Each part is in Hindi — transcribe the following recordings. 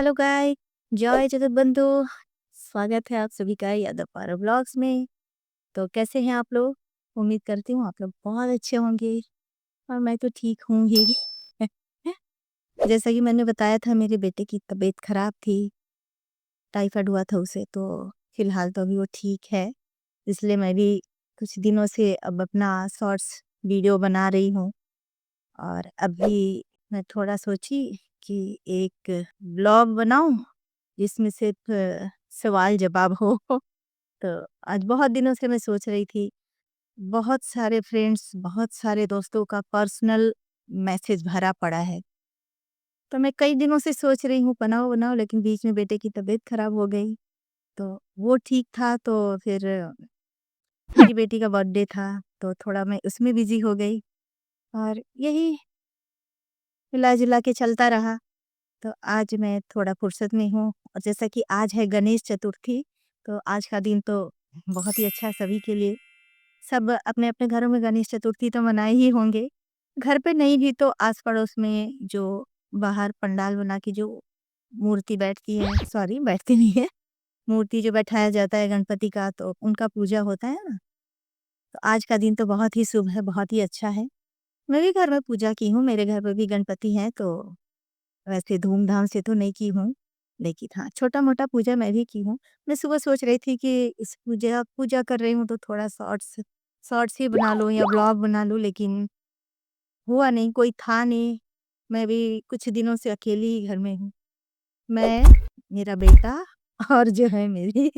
हेलो गाइस, जय जगतबंधु। स्वागत है आप सभी का यादव पारो ब्लॉग्स में। तो कैसे हैं आप लोग? उम्मीद करती हूँ आप लोग बहुत अच्छे होंगे और मैं तो ठीक हूँ ही। जैसा कि मैंने बताया था, मेरे बेटे की तबीयत खराब थी, टाइफाइड हुआ था उसे। तो फिलहाल तो अभी वो ठीक है, इसलिए मैं भी कुछ दिनों से अब अपना शॉर्ट्स वीडियो बना रही हूँ। और अभी मैं थोड़ा सोची कि एक ब्लॉग बनाऊं जिसमें सिर्फ सवाल जवाब हो। तो आज बहुत दिनों से मैं सोच रही थी, बहुत सारे फ्रेंड्स, बहुत सारे दोस्तों का पर्सनल मैसेज भरा पड़ा है। तो मैं कई दिनों से सोच रही हूँ बनाओ बनाओ, लेकिन बीच में बेटे की तबीयत खराब हो गई। तो वो ठीक था, तो फिर मेरी बेटी का बर्थडे था, तो थोड़ा मैं उसमें बिजी हो गई और यही मिला जुला के चलता रहा। तो आज मैं थोड़ा फुर्सत में हूँ, और जैसा कि आज है गणेश चतुर्थी, तो आज का दिन तो बहुत ही अच्छा है सभी के लिए। सब अपने-अपने घरों में गणेश चतुर्थी तो मनाए ही होंगे। घर पे नहीं भी तो आस-पड़ोस में जो बाहर पंडाल बना के जो मूर्ति बैठती है, सॉरी बैठती नहीं है, मूर्ति जो बैठाया जाता है गणपति का, तो उनका पूजा होता है ना। तो आज का दिन तो बहुत ही शुभ है, बहुत ही अच्छा है। मैं भी घर में पूजा की हूँ, मेरे घर पे भी गणपति हैं, तो वैसे धूम-धाम से तो नहीं की हूँ, लेकिन हाँ, छोटा-मोटा पूजा मैं भी की हूँ। मैं सुबह सोच रही थी कि इस पूजा पूजा कर रही हूँ तो थोड़ा शॉर्ट्स शॉर्ट्स ही बना लूँ या ब्लॉग बना लूँ, लेकिन हुआ नहीं, कोई था नहीं। मैं भी कुछ दिनों से अकेली ही घर में हूँ। मैं, मेरा बेटा और जो है मेरी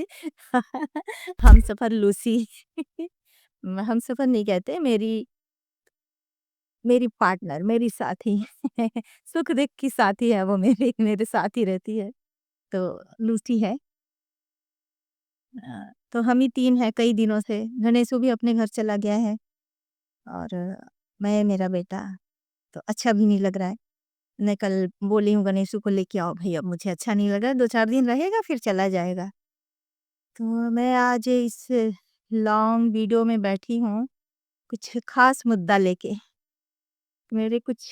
हमसफ़र लूसी। हमसफ़र नहीं कहते, मेरी मेरी पार्टनर, मेरी साथी। सुख-दुःख की साथी है वो मेरी, मेरे साथ ही रहती है। तो लूसी है। तो हम ही 3 हैं कई दिनों से। गणेशु भी अपने घर चला गया है और मैं, मेरा बेटा, तो अच्छा भी नहीं लग रहा है। मैं कल बोली हूँ गणेशु को लेके आओ भई, अब मुझे अच्छा नहीं लग रहा है, 2-4 दिन रहेगा फिर चला जाएगा। तो मैं आज इस लॉन्ग वीडियो में बैठी हूँ, कुछ ख़ास मुद्दा लेके। मेरे कुछ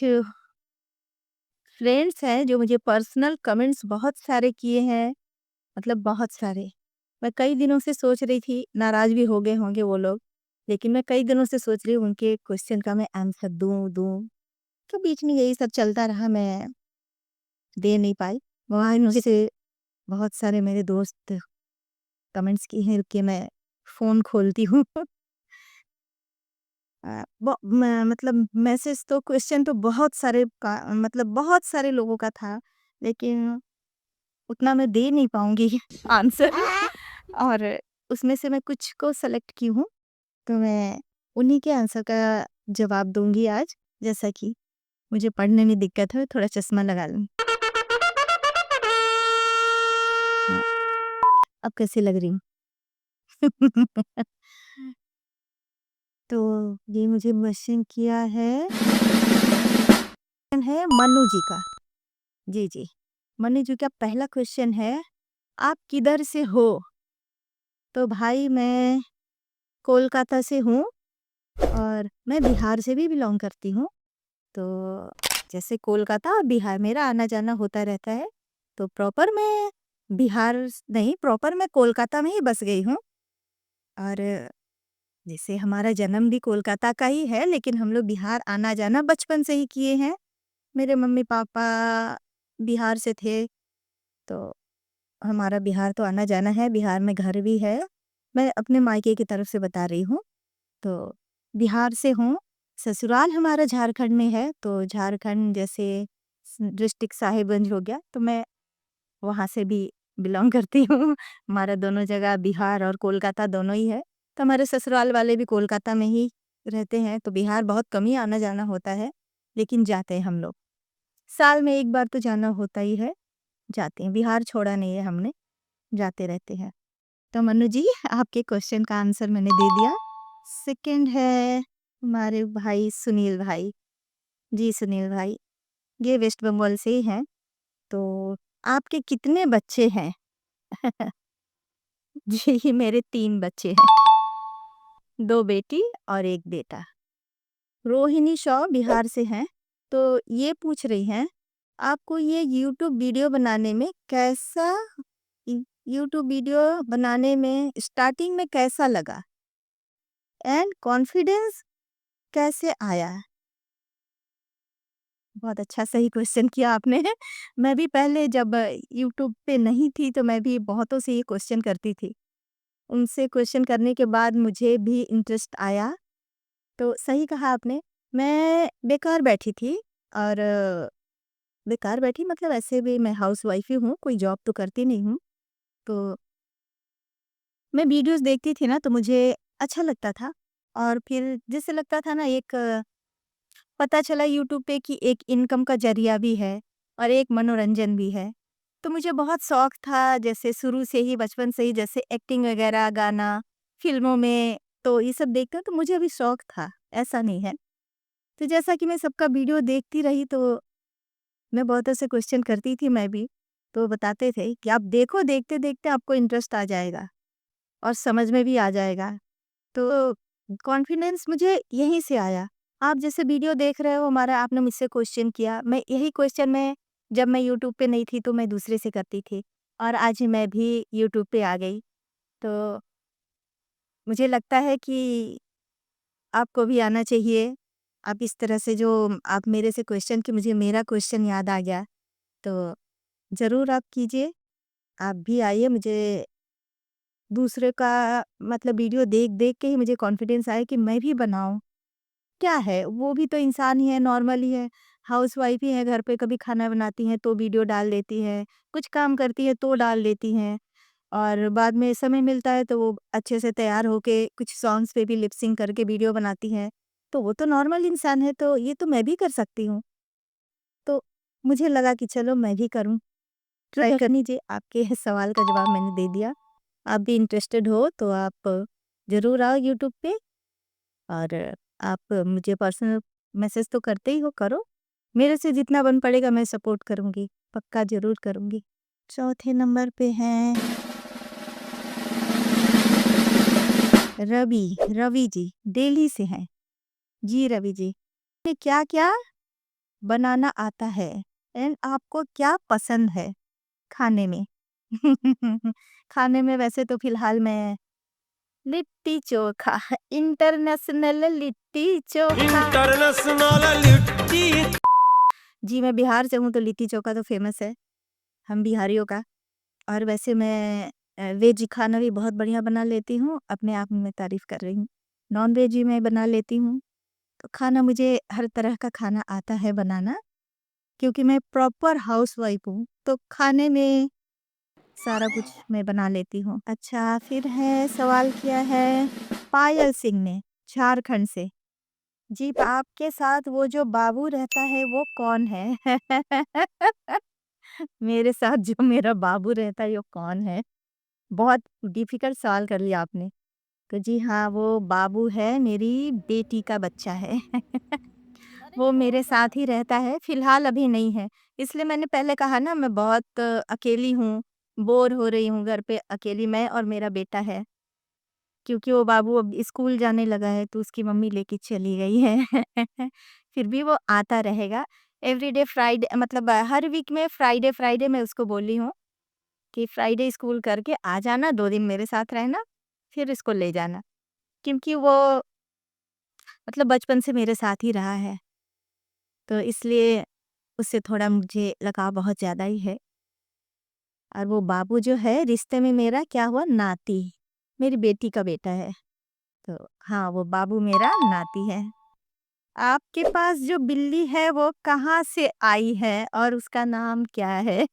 फ्रेंड्स हैं जो मुझे पर्सनल कमेंट्स बहुत सारे किए हैं, मतलब बहुत सारे। मैं कई दिनों से सोच रही थी, नाराज़ भी हो गए होंगे वो लोग, लेकिन मैं कई दिनों से सोच रही हूँ उनके क्वेश्चन का मैं आंसर दूँ। तो बीच में यही सब चलता रहा, मैं दे नहीं पाई। वहाँ मुझसे बहुत सारे मेरे दोस्त कमेंट्स किए हैं, रुक के मैं फ़ोन खोलती हूँ। मतलब मैसेज तो, क्वेश्चन तो बहुत सारे का, मतलब बहुत सारे लोगों का था, लेकिन उतना मैं दे नहीं पाऊँगी आंसर। और उसमें से मैं कुछ को सेलेक्ट की हूँ, तो मैं उन्हीं के आंसर का जवाब दूँगी आज। जैसा कि मुझे पढ़ने में दिक्कत है, थोड़ा चश्मा लगा लूँ। हाँ, अब कैसी लग रही हूँ? तो ये मुझे क्वेश्चन किया है मनु जी का। जी, जी। मनु जी का पहला क्वेश्चन है, आप किधर से हो? तो भाई मैं कोलकाता से हूँ और मैं बिहार से भी बिलॉन्ग करती हूँ। तो जैसे कोलकाता और बिहार मेरा आना-जाना होता रहता है। तो प्रॉपर मैं बिहार नहीं, प्रॉपर मैं कोलकाता में ही बस गई हूँ। और जैसे हमारा जन्म भी कोलकाता का ही है, लेकिन हम लोग बिहार आना-जाना बचपन से ही किए हैं। मेरे मम्मी-पापा बिहार से थे, तो हमारा बिहार तो आना-जाना है, बिहार में घर भी है। मैं अपने मायके की तरफ से बता रही हूँ। तो बिहार से हूँ, ससुराल हमारा झारखंड में है, तो झारखंड जैसे डिस्ट्रिक्ट साहिबगंज हो गया, तो मैं वहाँ से भी बिलॉन्ग करती हूँ। हमारा दोनों जगह बिहार और कोलकाता दोनों ही है, तो हमारे ससुराल वाले भी कोलकाता में ही रहते हैं, तो बिहार बहुत कम ही आना-जाना होता है, लेकिन जाते हैं हम लोग। साल में 1 बार तो जाना होता ही है, जाते हैं, बिहार छोड़ा नहीं है हमने, जाते रहते हैं। तो मनु जी, आपके क्वेश्चन का आंसर मैंने दे दिया। सेकंड है हमारे भाई सुनील भाई। जी, सुनील भाई, ये वेस्ट बंगाल से ही हैं। तो आपके कितने बच्चे हैं? जी, मेरे 3 बच्चे हैं, 2 बेटी और 1 बेटा। रोहिणी शॉ बिहार से हैं, तो ये पूछ रही हैं, आपको ये यूट्यूब वीडियो बनाने में कैसा यूट्यूब वीडियो बनाने में स्टार्टिंग में कैसा लगा एंड कॉन्फिडेंस कैसे आया? बहुत अच्छा सही क्वेश्चन किया आपने। मैं भी पहले जब यूट्यूब पे नहीं थी तो मैं भी बहुतों से ये क्वेश्चन करती थी। उनसे क्वेश्चन करने के बाद मुझे भी इंटरेस्ट आया। तो सही कहा आपने। मैं बेकार बैठी थी और बेकार बैठी मतलब ऐसे भी मैं हाउसवाइफ ही हूँ, कोई जॉब तो करती नहीं हूँ। तो मैं वीडियोज़ देखती थी ना तो मुझे अच्छा लगता था और फिर जैसे लगता था ना एक पता चला यूट्यूब पे कि एक इनकम का ज़रिया भी है और एक मनोरंजन भी है। तो मुझे बहुत शौक था जैसे शुरू से ही बचपन से ही जैसे एक्टिंग वगैरह, गाना, फ़िल्मों में तो ये सब देखकर तो मुझे भी शौक था, ऐसा नहीं है। तो जैसा कि मैं सबका वीडियो देखती रही तो मैं बहुत ऐसे क्वेश्चन करती थी मैं भी, तो बताते थे कि आप देखो देखते-देखते आपको इंटरेस्ट आ जाएगा और समझ में भी आ जाएगा। तो कॉन्फिडेंस मुझे यहीं से आया। आप जैसे वीडियो देख रहे हो हमारा आपने मुझसे क्वेश्चन किया, मैं यही क्वेश्चन मैं जब मैं यूट्यूब पे नहीं थी तो मैं दूसरे से करती थी और आज मैं भी यूट्यूब पे आ गई। तो मुझे लगता है कि आपको भी आना चाहिए। आप इस तरह से जो आप मेरे से क्वेश्चन कि मुझे मेरा क्वेश्चन याद आ गया, तो ज़रूर आप कीजिए। आप भी आइए मुझे दूसरे का मतलब वीडियो देख-देख के ही मुझे कॉन्फिडेंस आया कि मैं भी बनाऊँ। क्या है, वो भी तो इंसान ही है, नॉर्मल ही है। हाउसवाइफ़ ही है, घर पे कभी खाना बनाती हैं तो वीडियो डाल देती हैं, कुछ काम करती हैं तो डाल देती हैं और बाद में समय मिलता है तो वो अच्छे से तैयार होके कुछ सॉन्ग्स पे भी लिप सिंक करके वीडियो बनाती हैं। तो वो तो नॉर्मल इंसान है, तो ये तो मैं भी कर सकती हूँ। तो मुझे लगा कि चलो मैं भी करूँ, ट्राई कर लीजिए। आपके सवाल का जवाब मैंने दे दिया। आप भी इंटरेस्टेड हो तो आप ज़रूर आओ यूट्यूब पे और आप मुझे पर्सनल मैसेज तो करते ही हो, करो। मेरे से जितना बन पड़ेगा मैं सपोर्ट करूँगी, पक्का ज़रूर करूँगी। चौथे नंबर पे हैं रवि, रवि जी, दिल्ली से हैं। जी रवि जी, ये क्या-क्या बनाना आता है एंड आपको क्या पसंद है खाने में? खाने में वैसे तो फ़िलहाल मैं लिट्टी-चोखा इंटरनेशनल लिट्टी-चोखा। इंटरनेशनल लिट्टी जी, मैं बिहार से हूँ तो लिट्टी-चोखा तो फ़ेमस है, हम बिहारियों का। और वैसे मैं वेज खाना भी बहुत बढ़िया बना लेती हूँ, अपने आप में मैं तारीफ़ कर रही हूँ। नॉन-वेज भी मैं बना लेती हूँ, तो खाना मुझे हर तरह का खाना आता है बनाना, क्योंकि मैं प्रॉपर हाउसवाइफ़ हूँ, तो खाने में सारा कुछ मैं बना लेती हूँ। अच्छा, फिर है सवाल किया है पायल सिंह ने, झारखंड से। जी, आपके साथ वो जो बाबू रहता है वो कौन है? मेरे साथ जो मेरा बाबू रहता है वो कौन है? बहुत डिफ़िकल्ट सवाल कर लिया आपने। तो जी हाँ, वो बाबू है मेरी बेटी का बच्चा है। वो मेरे साथ ही रहता है, फ़िलहाल अभी नहीं है। इसलिए मैंने पहले कहा ना मैं बहुत अकेली हूँ, बोर हो रही हूँ घर पे अकेली मैं और मेरा बेटा है। क्योंकि वो बाबू अब स्कूल जाने लगा है तो उसकी मम्मी लेके चली गई है। फिर भी वो आता रहेगा। एवरीडे फ्राइडे मतलब हर वीक में फ्राइडे मैं उसको बोली हूँ कि फ्राइडे स्कूल करके आ जाना, 2 दिन मेरे साथ रहना, फिर इसको ले जाना। क्योंकि वो मतलब बचपन से मेरे साथ ही रहा है, तो इसलिए उससे थोड़ा मुझे लगाव बहुत ज़्यादा ही है। और वो बाबू जो है रिश्ते में मेरा क्या हुआ नाती, मेरी बेटी का बेटा है। तो हाँ, वो बाबू मेरा नाती है। आपके पास जो बिल्ली है वो कहाँ से आई है और उसका नाम क्या है?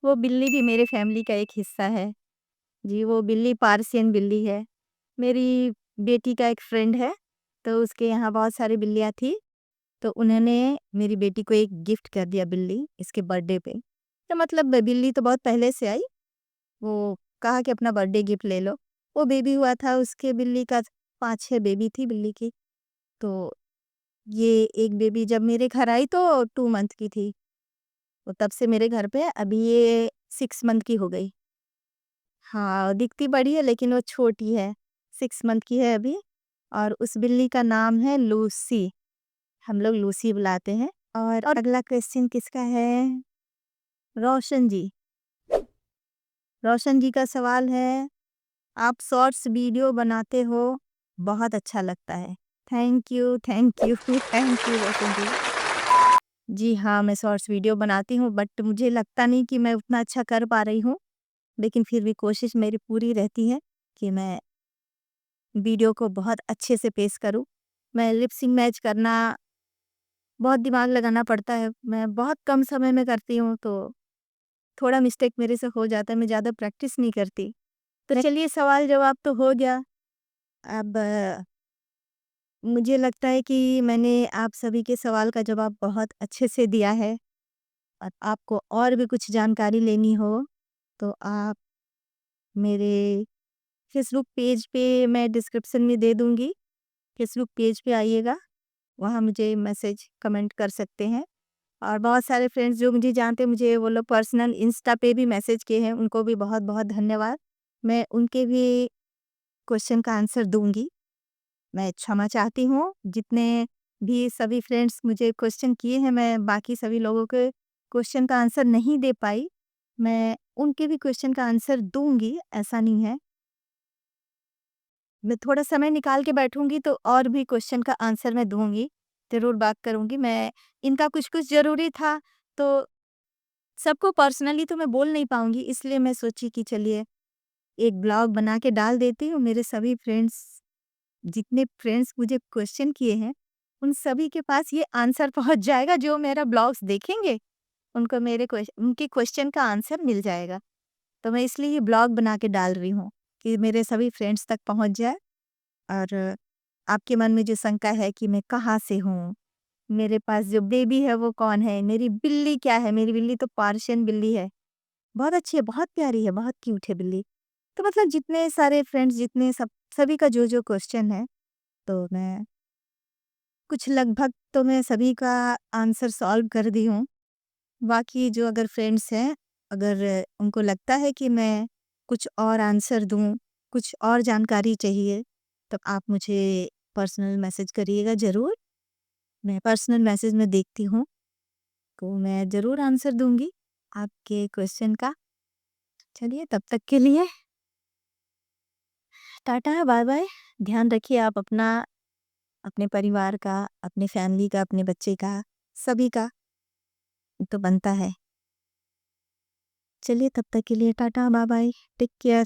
वो बिल्ली भी मेरे फैमिली का एक हिस्सा है। जी, वो बिल्ली पार्सियन बिल्ली है। मेरी बेटी का एक फ्रेंड है, तो उसके यहाँ बहुत सारी बिल्लियाँ थी, तो उन्होंने मेरी बेटी को एक गिफ्ट कर दिया बिल्ली इसके बर्थडे पे। तो मतलब बिल्ली तो बहुत पहले से आई, वो कहा कि अपना बर्थडे गिफ्ट ले लो। वो बेबी हुआ था उसके बिल्ली का 5-6 बेबी थी बिल्ली की। तो ये एक बेबी जब मेरे घर आई तो 2 मंथ की थी। तो तब से मेरे घर पे अभी ये 6 मंथ की हो गई। हाँ, दिखती बड़ी है लेकिन वो छोटी है। 6 मंथ की है अभी और उस बिल्ली का नाम है लूसी। हम लोग लूसी बुलाते हैं। और अगला क्वेश्चन किसका है? रोशन जी। रोशन जी का सवाल है, आप शॉर्ट्स वीडियो बनाते हो, बहुत अच्छा लगता है। Thank you, thank you, thank you Roshan ji. जी हाँ, मैं शॉर्ट्स वीडियो बनाती हूँ बट मुझे लगता नहीं कि मैं उतना अच्छा कर पा रही हूँ, लेकिन फिर भी कोशिश मेरी पूरी रहती है कि मैं वीडियो को बहुत अच्छे से पेश करूँ। मैं लिप सिंक मैच करना बहुत दिमाग लगाना पड़ता है, मैं बहुत कम समय में करती हूँ तो थोड़ा मिस्टेक मेरे से हो जाता है, मैं ज़्यादा प्रैक्टिस नहीं करती। तो चलिए सवाल जवाब तो हो गया। अब मुझे लगता है कि मैंने आप सभी के सवाल का जवाब बहुत अच्छे से दिया है और आपको और भी कुछ जानकारी लेनी हो, तो आप मेरे फ़ेसबुक पेज पे मैं डिस्क्रिप्शन में दे दूँगी, फ़ेसबुक पेज पे आइएगा, वहाँ मुझे मैसेज कमेंट कर सकते हैं। और बहुत सारे फ्रेंड्स जो मुझे जानते हैं, मुझे वो लोग पर्सनल इंस्टा पे भी मैसेज किए हैं, उनको भी बहुत-बहुत धन्यवाद। मैं उनके भी क्वेश्चन का आंसर दूँगी। मैं क्षमा चाहती हूँ, जितने भी सभी फ्रेंड्स मुझे क्वेश्चन किए हैं, मैं बाकी सभी लोगों के क्वेश्चन का आंसर नहीं दे पाई। मैं उनके भी क्वेश्चन का आंसर दूँगी, ऐसा नहीं है। मैं थोड़ा समय निकाल के बैठूँगी तो और भी क्वेश्चन का आंसर मैं दूँगी, ज़रूर बात करूँगी। मैं इनका कुछ-कुछ ज़रूरी था, तो सबको पर्सनली तो मैं बोल नहीं पाऊँगी, इसलिए मैं सोची कि चलिए एक ब्लॉग बना के डाल देती हूँ। मेरे सभी फ्रेंड्स जितने फ्रेंड्स मुझे क्वेश्चन किए हैं, उन सभी के पास ये आंसर पहुँच जाएगा, जो मेरा ब्लॉग्स देखेंगे, उनको उनके क्वेश्चन का आंसर मिल जाएगा। तो मैं इसलिए ये ब्लॉग बना के डाल रही हूँ, कि मेरे सभी फ्रेंड्स तक पहुँच जाए। और आपके मन में जो शंका है कि मैं कहाँ से हूँ, मेरे पास जो बेबी है वो कौन है, मेरी बिल्ली क्या है, मेरी बिल्ली तो पर्शियन बिल्ली है, बहुत अच्छी है, बहुत प्यारी है, बहुत क्यूट है बिल्ली। तो मतलब जितने सारे फ्रेंड्स जितने सभी का जो-जो क्वेश्चन है, तो मैं कुछ लगभग तो मैं सभी का आंसर सॉल्व कर दी हूँ। बाकी जो अगर फ्रेंड्स हैं, अगर उनको लगता है कि मैं कुछ और आंसर दूँ, कुछ और जानकारी चाहिए, तो आप मुझे पर्सनल मैसेज करिएगा ज़रूर। मैं पर्सनल मैसेज में देखती हूँ, तो मैं ज़रूर आंसर दूँगी आपके क्वेश्चन का। चलिए तब तक के लिए टाटा, बाय-बाय। ध्यान रखिए आप अपना, अपने परिवार का, अपने फैमिली का, अपने बच्चे का, सभी का तो बनता है। चलिए तब तक के लिए टाटा, बाय-बाय, टेक केयर।